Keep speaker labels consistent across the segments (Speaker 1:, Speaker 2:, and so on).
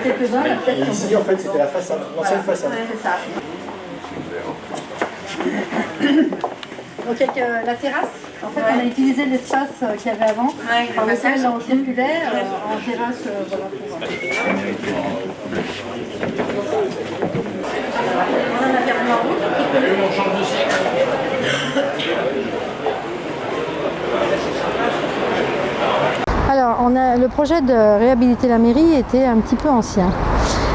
Speaker 1: Quelques-uns, là, peut-être.
Speaker 2: Et ici, en fait, c'était la façade, l'ancienne façade.
Speaker 1: Ouais, c'est ça. Donc, avec la terrasse, en fait, on a utilisé l'espace qu'il y avait avant, par lequel on circulait en terrasse. Voilà, on en a perdu en route. Alors, le projet de réhabiliter la mairie était un petit peu ancien.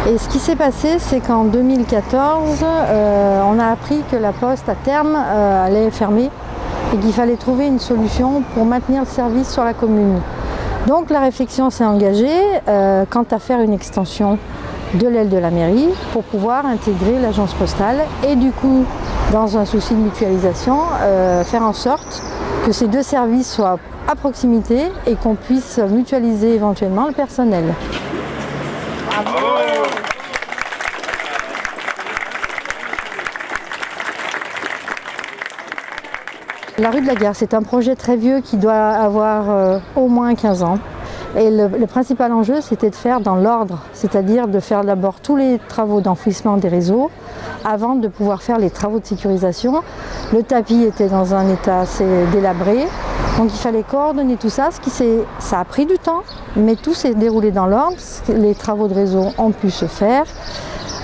Speaker 1: Et ce qui s'est passé, c'est qu'en 2014, on a appris que la Poste, à terme, allait fermer et qu'il fallait trouver une solution pour maintenir le service sur la commune. Donc la réflexion s'est engagée quant à faire une extension de l'aile de la mairie pour pouvoir intégrer l'agence postale et du coup, dans un souci de mutualisation, faire en sorte que ces deux services soient à proximité et qu'on puisse mutualiser éventuellement le personnel. Bravo. La rue de la Gare, c'est un projet très vieux qui doit avoir au moins 15 ans. Et le principal enjeu, c'était de faire dans l'ordre, c'est-à-dire de faire d'abord tous les travaux d'enfouissement des réseaux avant de pouvoir faire les travaux de sécurisation. Le tapis était dans un état assez délabré, donc il fallait coordonner tout ça. Ça a pris du temps, mais tout s'est déroulé dans l'ordre. Les travaux de réseau ont pu se faire.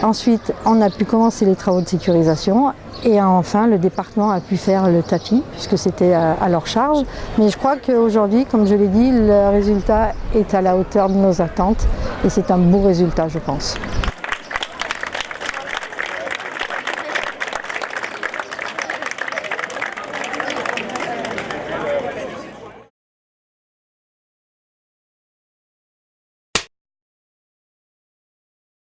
Speaker 1: Ensuite, on a pu commencer les travaux de sécurisation. Et enfin, le département a pu faire le tapis, puisque c'était à leur charge. Mais je crois qu'aujourd'hui, comme je l'ai dit, le résultat est à la hauteur de nos attentes. Et c'est un beau résultat, je pense.